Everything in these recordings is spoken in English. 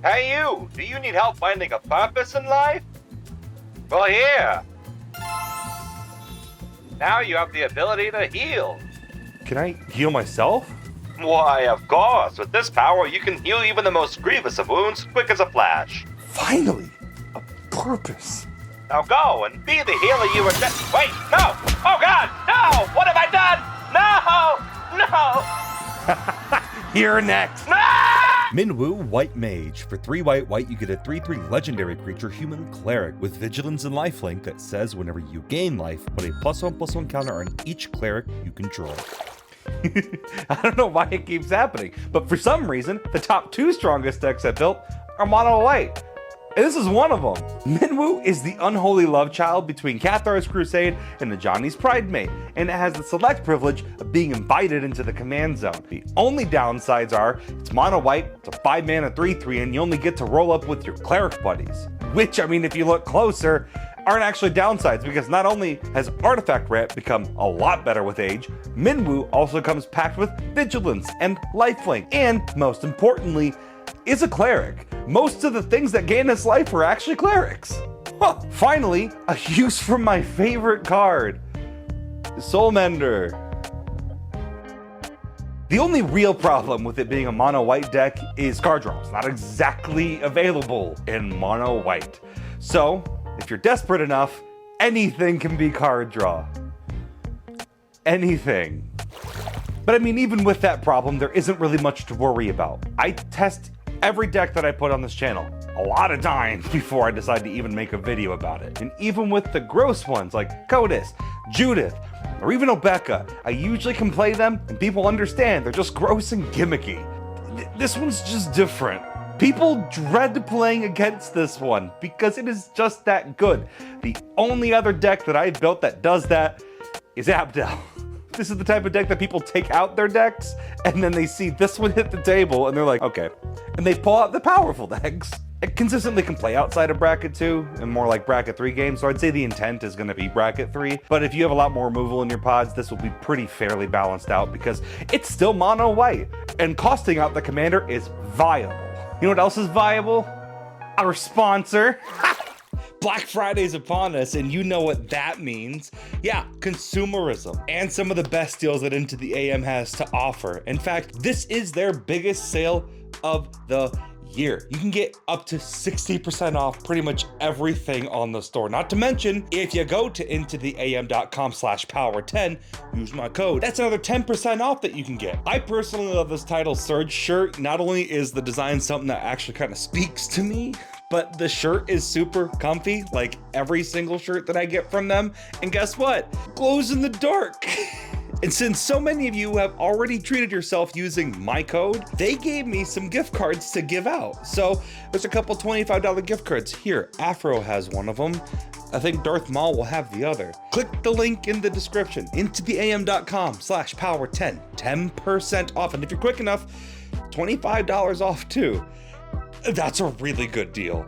Hey you, do you need help finding a purpose in life? Well here! Now you have the ability to heal. Can I heal myself? Why, of course. With this power, you can heal even the most grievous of wounds quick as a flash. Finally! A purpose! Now go and be the healer you were Wait, no! Oh God, no! What have I done? No! No! You're next! No! Minwu White Mage. For 3 white, you get a 3/3 legendary creature, human cleric, with vigilance and lifelink that says whenever you gain life, put a +1/+1 counter on each cleric you control. I don't know why it keeps happening, but for some reason, the top 2 strongest decks I built are mono white. And this is one of them. Minwu is the unholy love child between Cathar's Crusade and the Johnny's Pride mate, and it has the select privilege of being invited into the command zone. The only downsides are, it's mono white, it's a 5 mana 3/3, and you only get to roll up with your cleric buddies. Which, I mean, if you look closer, aren't actually downsides, because not only has artifact rep become a lot better with age, Minwu also comes packed with vigilance and lifelink, and most importantly, is a cleric. Most of the things that gain us life are actually clerics. Huh. Finally, a use for my favorite card, Soulmender. The only real problem with it being a mono white deck is card draw. It's not exactly available in mono white. So, if you're desperate enough, anything can be card draw. Anything. But I mean, even with that problem, there isn't really much to worry about. I test every deck that I put on this channel a lot of times before I decide to even make a video about it. And even with the gross ones like Codis, Judith, or even Obeka, I usually can play them and people understand they're just gross and gimmicky. This one's just different. People dread playing against this one because it is just that good. The only other deck that I built that does that is Abdel. This is the type of deck that people take out their decks and then they see this one hit the table and they're like, okay. And they pull out the powerful decks. It consistently can play outside of bracket 2 and more like bracket 3 games, so I'd say the intent is going to be bracket 3. But if you have a lot more removal in your pods, this will be pretty fairly balanced out because it's still mono white and costing out the commander is viable. You know what else is viable? Our sponsor. Black Friday's upon us, and you know what that means. Yeah, consumerism, and some of the best deals that Into the AM has to offer. In fact, this is their biggest sale of the year. You can get up to 60% off pretty much everything on the store. Not to mention, if you go to intotheam.com/power10, use my code, that's another 10% off that you can get. I personally love this Title Surge shirt. Not only is the design something that actually kind of speaks to me, but the shirt is super comfy, like every single shirt that I get from them. And guess what? Glows in the dark. And since so many of you have already treated yourself using my code, they gave me some gift cards to give out. So there's a couple $25 gift cards. Here, Afro has one of them. I think Darth Maul will have the other. Click the link in the description, intotheam.com/power10, 10% off. And if you're quick enough, $25 off too. That's a really good deal.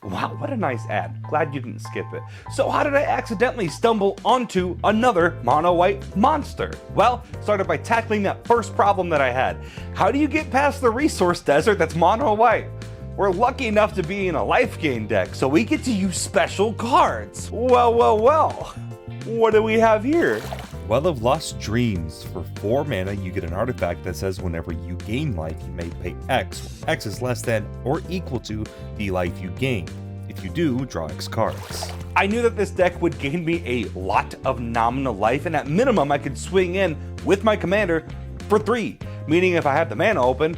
Wow, what a nice ad. Glad you didn't skip it. So how did I accidentally stumble onto another mono white monster? Well, started by tackling that first problem that I had. How do you get past the resource desert that's mono white? We're lucky enough to be in a Lifegain deck, so we get to use special cards. Well. What do we have here? Well of Lost Dreams. For 4 mana, you get an artifact that says whenever you gain life, you may pay X, where X is less than or equal to the life you gain. If you do, draw X cards. I knew that this deck would gain me a lot of nominal life, and at minimum, I could swing in with my commander for 3, meaning if I had the mana open,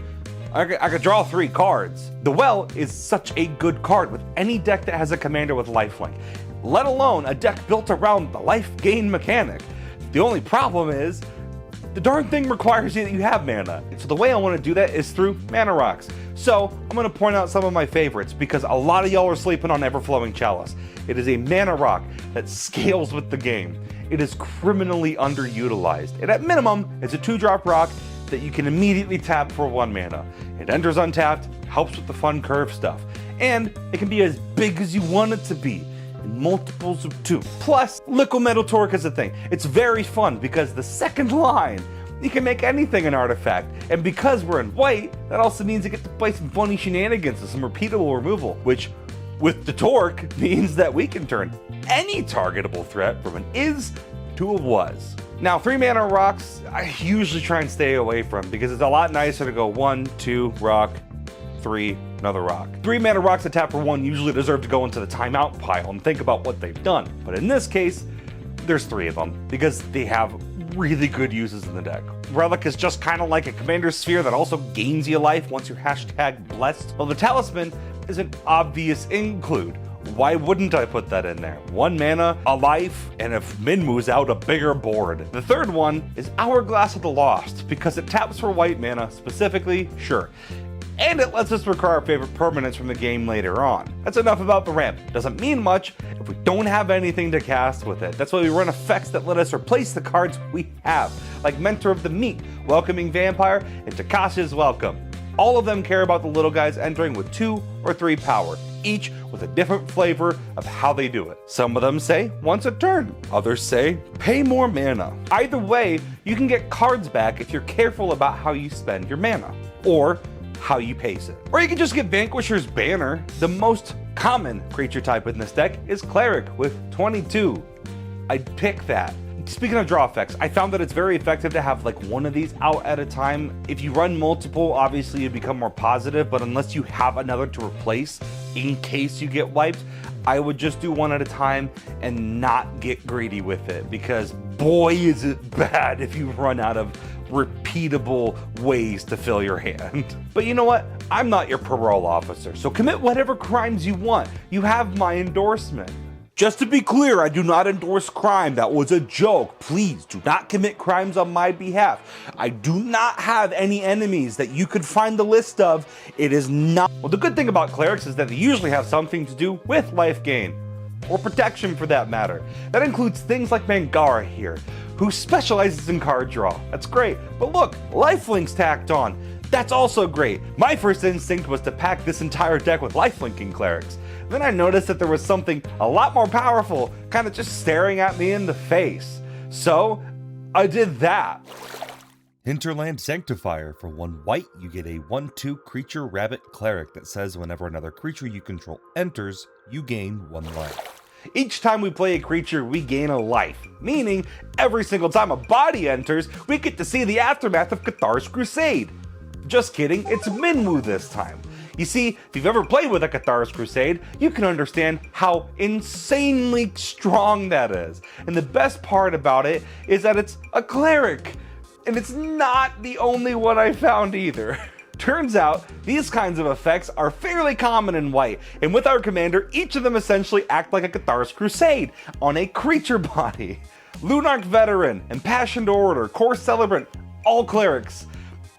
I could draw 3 cards. The Well is such a good card with any deck that has a commander with lifelink, let alone a deck built around the life gain mechanic. The only problem is, the darn thing requires you that you have mana. So the way I want to do that is through mana rocks. So I'm going to point out some of my favorites because a lot of y'all are sleeping on Everflowing Chalice. It is a mana rock that scales with the game. It is criminally underutilized. And at minimum, it's a 2-drop rock that you can immediately tap for 1 mana. It enters untapped, helps with the fun curve stuff. And it can be as big as you want it to be. In multiples of 2. Plus, Liquid Metal Torque is a thing. It's very fun because the second line you can make anything an artifact. And because we're in white, that also means you get to play some funny shenanigans and some repeatable removal, which with the torque means that we can turn any targetable threat from an is to a was. Now, 3 mana rocks, I usually try and stay away from because it's a lot nicer to go 1, 2, rock, 3, another rock. 3 mana rocks that tap for 1 usually deserve to go into the timeout pile and think about what they've done. But in this case, there's 3 of them because they have really good uses in the deck. Relic is just kind of like a commander sphere that also gains you life once you're hashtag blessed. Well, the talisman is an obvious include. Why wouldn't I put that in there? 1 mana, a life, and if Minwu's out, a bigger board. The third one is Hourglass of the Lost, because it taps for white mana specifically, sure. And it lets us recur our favorite permanents from the game later on. That's enough about the ramp. Doesn't mean much if we don't have anything to cast with it. That's why we run effects that let us replace the cards we have, like Mentor of the Meek, Welcoming Vampire, and Takasha's Welcome. All of them care about the little guys entering with 2 or 3 power, each with a different flavor of how they do it. Some of them say once a turn, others say pay more mana. Either way, you can get cards back if you're careful about how you spend your mana, or how you pace it. Or you can just get Vanquisher's Banner. The most common creature type in this deck is Cleric with 22. I'd pick that. Speaking of draw effects, I found that it's very effective to have like one of these out at a time. If you run multiple, obviously you become more positive, but unless you have another to replace in case you get wiped, I would just do one at a time and not get greedy with it, because boy is it bad if you run out of repeatable ways to fill your hand. But you know what? I'm not your parole officer, so commit whatever crimes you want. You have my endorsement. Just to be clear, I do not endorse crime. That was a joke. Please do not commit crimes on my behalf. I do not have any enemies that you could find the list of. It is not. Well, the good thing about clerics is that they usually have something to do with life gain, or protection for that matter. That includes things like Mangara here, who specializes in card draw. That's great. But look, Lifelink's tacked on. That's also great. My first instinct was to pack this entire deck with lifelinking clerics. Then I noticed that there was something a lot more powerful kind of just staring at me in the face. So I did that. Hinterland Sanctifier. For 1 white, you get a 1/2 creature rabbit cleric that says whenever another creature you control enters, you gain 1 life. Each time we play a creature, we gain a life, meaning every single time a body enters, we get to see the aftermath of Cathar's Crusade. Just kidding, it's Minwu this time. You see, if you've ever played with a Cathar's Crusade, you can understand how insanely strong that is. And the best part about it is that it's a cleric. And it's not the only one I found either. Turns out, these kinds of effects are fairly common in white, and with our commander, each of them essentially act like a Cathar's Crusade on a creature body. Lunarch Veteran, Impassioned Orator, Core Celebrant, all clerics.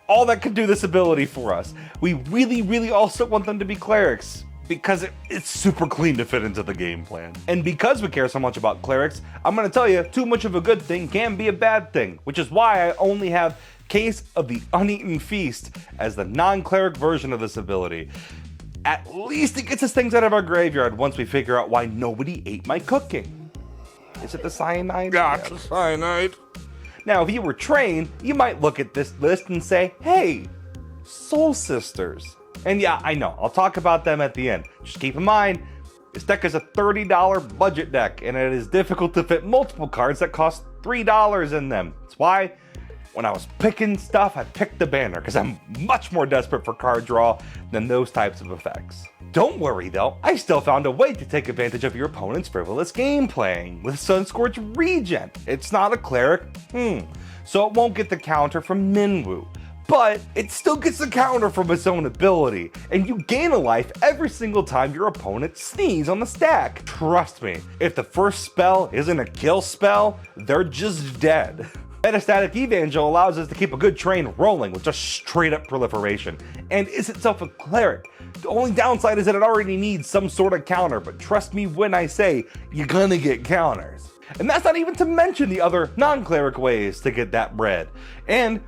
All that can do this ability for us. We really also want them to be clerics, because it's super clean to fit into the game plan. And because we care so much about clerics, I'm gonna tell you, too much of a good thing can be a bad thing, which is why I only have Case of the Uneaten Feast as the non-cleric version of this ability. At least it gets us things out of our graveyard once we figure out why nobody ate my cooking. Is it the cyanide? Yeah, it's the cyanide. Now, if you were trained, you might look at this list and say, hey, Soul Sisters. And yeah, I know, I'll talk about them at the end. Just keep in mind, this deck is a $30 budget deck, and it is difficult to fit multiple cards that cost $3 in them. That's why, when I was picking stuff, I picked the banner, because I'm much more desperate for card draw than those types of effects. Don't worry though, I still found a way to take advantage of your opponent's frivolous game playing with Sunscorch Regen. It's not a cleric, so it won't get the counter from Minwu, but it still gets the counter from its own ability, and you gain a life every single time your opponent sneezes on the stack. Trust me, if the first spell isn't a kill spell, they're just dead. Metastatic Evangel allows us to keep a good train rolling with just straight up proliferation, and is itself a cleric. The only downside is that it already needs some sort of counter, but trust me when I say, you're gonna get counters. And that's not even to mention the other non-cleric ways to get that bread. And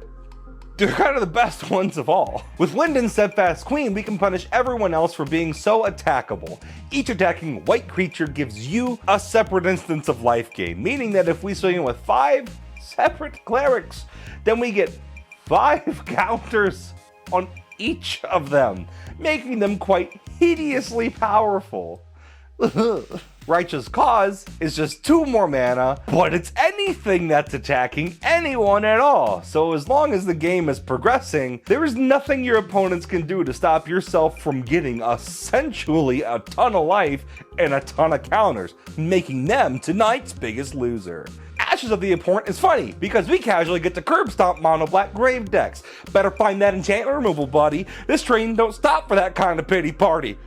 they're kind of the best ones of all. With Linden's Steadfast Queen, we can punish everyone else for being so attackable. Each attacking white creature gives you a separate instance of life gain, meaning that if we swing in with 5, separate clerics. Then we get 5 counters on each of them, making them quite hideously powerful. Righteous Cause is just 2 more mana, but it's anything that's attacking anyone at all. So as long as the game is progressing, there is nothing your opponents can do to stop yourself from getting essentially a ton of life and a ton of counters, making them tonight's biggest loser. Ashes of the Abhorrent is funny, because we casually get to curb stomp mono black grave decks. Better find that enchantment removal, buddy. This train don't stop for that kind of pity party.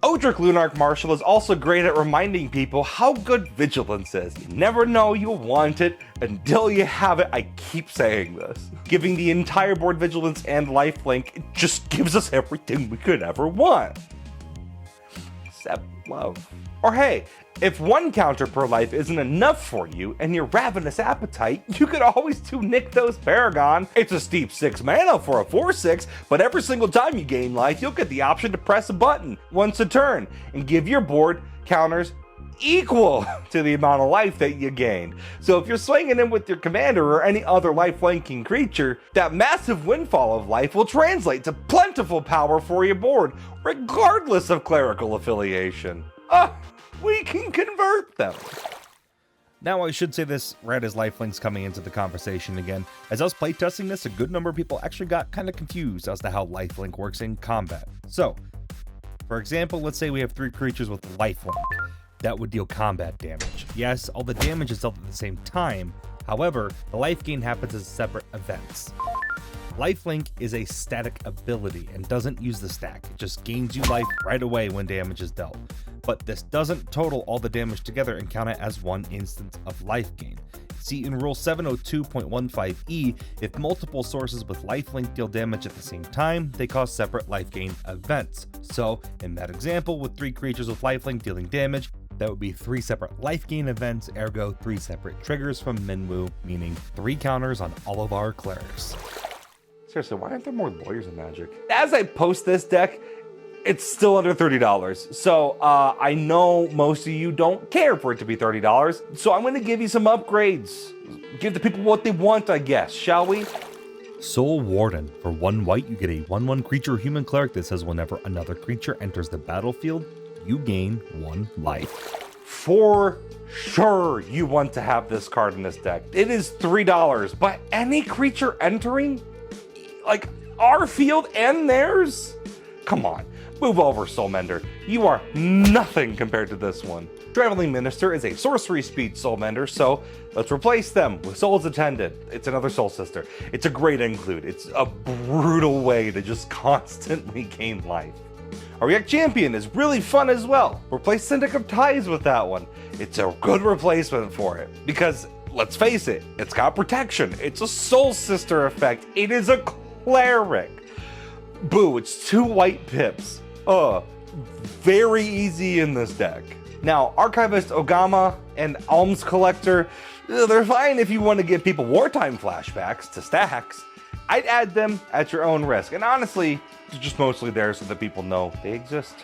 Odric Lunarch Marshal is also great at reminding people how good Vigilance is. You never know you'll want it until you have it. I keep saying this. Giving the entire board Vigilance and Lifelink, it just gives us everything we could ever want. Except love. Or hey, if 1 counter per life isn't enough for you and your ravenous appetite, you could always do Nykthos Paragon. It's a steep 6 mana for a 4/6, but every single time you gain life, you'll get the option to press a button once a turn and give your board counters equal to the amount of life that you gained. So if you're swinging in with your commander or any other life-flanking creature, that massive windfall of life will translate to plentiful power for your board, regardless of clerical affiliation. We can convert them. Now I should say this right as Lifelink's coming into the conversation again. As I was playtesting this, a good number of people actually got kind of confused as to how Lifelink works in combat. So, for example, let's say we have 3 creatures with Lifelink. That would deal combat damage. Yes, all the damage is dealt at the same time. However, the life gain happens as separate events. Lifelink is a static ability and doesn't use the stack. It just gains you life right away when damage is dealt. But this doesn't total all the damage together and count it as one instance of life gain. See, in Rule 702.15e, if multiple sources with Lifelink deal damage at the same time, they cause separate life gain events. So, in that example, with 3 creatures with Lifelink dealing damage, that would be 3 separate life gain events, ergo 3 separate triggers from Minwu, meaning 3 counters on all of our clerics. Seriously, why aren't there more lawyers in Magic? As I post this deck, it's still under $30. So I know most of you don't care for it to be $30. So I'm gonna give you some upgrades. Give the people what they want, I guess, shall we? Soul Warden. For 1 white, you get a 1/1 creature human cleric that says whenever another creature enters the battlefield, you gain 1 life. For sure you want to have this card in this deck. It is $3, but any creature entering, like our field and theirs? Come on, move over, Soulmender. You are nothing compared to this one. Traveling Minister is a sorcery speed Soulmender, so let's replace them with Soul's Attendant. It's another Soul Sister. It's a great include. It's a brutal way to just constantly gain life. Our React Champion is really fun as well. Replace Syndic of Ties with that one. It's a good replacement for it, because let's face it, it's got protection. It's a Soul Sister effect. It is a cleric. Boo, it's 2 white pips. Very easy in this deck. Now, Archivist Ogama and Alms Collector, they're fine if you want to give people wartime flashbacks to stacks. I'd add them at your own risk. And honestly, they're just mostly there so that people know they exist.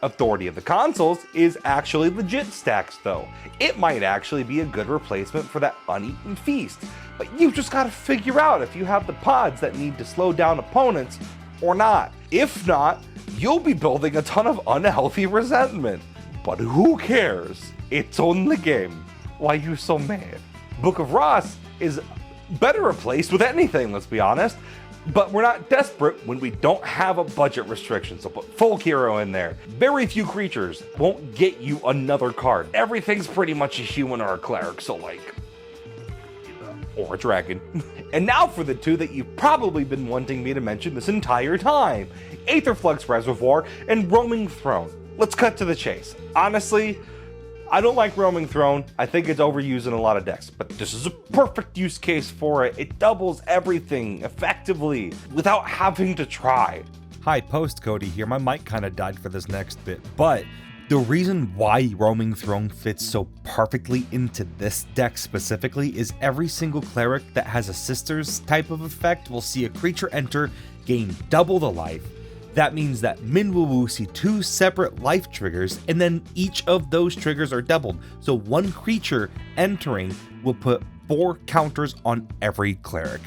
Authority of the Consuls is actually legit stacks though. It might actually be a good replacement for that Uneaten Feast. But you've just got to figure out if you have the pods that need to slow down opponents or not. If not, you'll be building a ton of unhealthy resentment. But who cares? It's on the game. Why you so mad? Book of Ross is better replaced with anything, let's be honest. But we're not desperate when we don't have a budget restriction, so put Folk Hero in there. Very few creatures won't get you another card. Everything's pretty much a human or a cleric, so like, or a dragon. And now for the 2 that you've probably been wanting me to mention this entire time. Aetherflux Reservoir and Roaming Throne. Let's cut to the chase. Honestly, I don't like Roaming Throne. I think it's overused in a lot of decks, but this is a perfect use case for it. It doubles everything effectively without having to try. Hi, Post Cody here. My mic kind of died for this next bit, but the reason why Roaming Throne fits so perfectly into this deck specifically is every single cleric that has a Sisters type of effect will see a creature enter, gain double the life, That means that Minwu Do see 2 separate life triggers, and then each of those triggers are doubled. So one creature entering will put 4 counters on every cleric.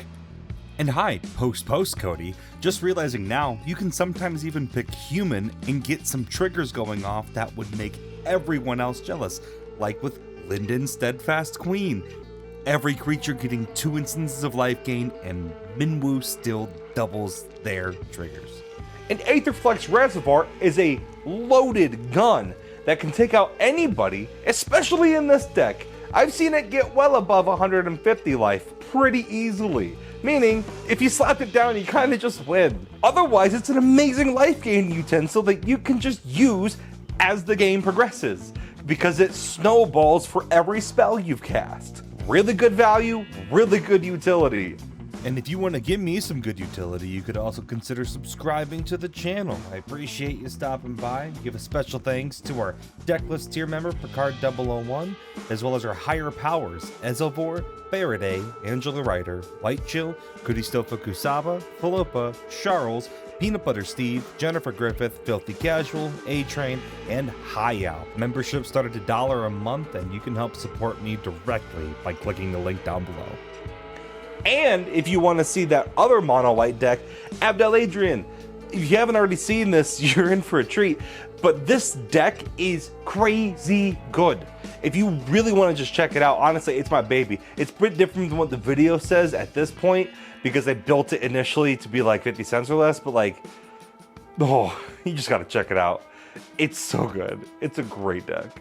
And hi, post Cody. Just realizing now, you can sometimes even pick human and get some triggers going off that would make everyone else jealous, like with Linden's Steadfast Queen. Every creature getting 2 instances of life gain, and Minwu still doubles their triggers. An Aetherflex Reservoir is a loaded gun that can take out anybody, especially in this deck. I've seen it get well above 150 life pretty easily, meaning if you slap it down you kinda just win. Otherwise, it's an amazing life gain utensil that you can just use as the game progresses, because it snowballs for every spell you've cast. Really good value, really good utility. And if you want to give me some good utility, you could also consider subscribing to the channel. I appreciate you stopping by. Give a special thanks to our Decklist tier member, Picard001, as well as our higher powers, Ezovor, Faraday, Angela Ryder, White Chill, Kuristofa Kusaba, Philippa, Charles, Peanut Butter Steve, Jennifer Griffith, Filthy Casual, A-Train, and Hayao. Membership start at $1 a month, and you can help support me directly by clicking the link down below. And if you want to see that other mono white deck, Abdel Adrian, if you haven't already seen this, you're in for a treat. But this deck is crazy good. If you really want to just check it out, honestly, it's my baby. It's a bit different than what the video says at this point, because I built it initially to be like 50 cents or less, but like, oh, you just got to check it out. It's so good. It's a great deck.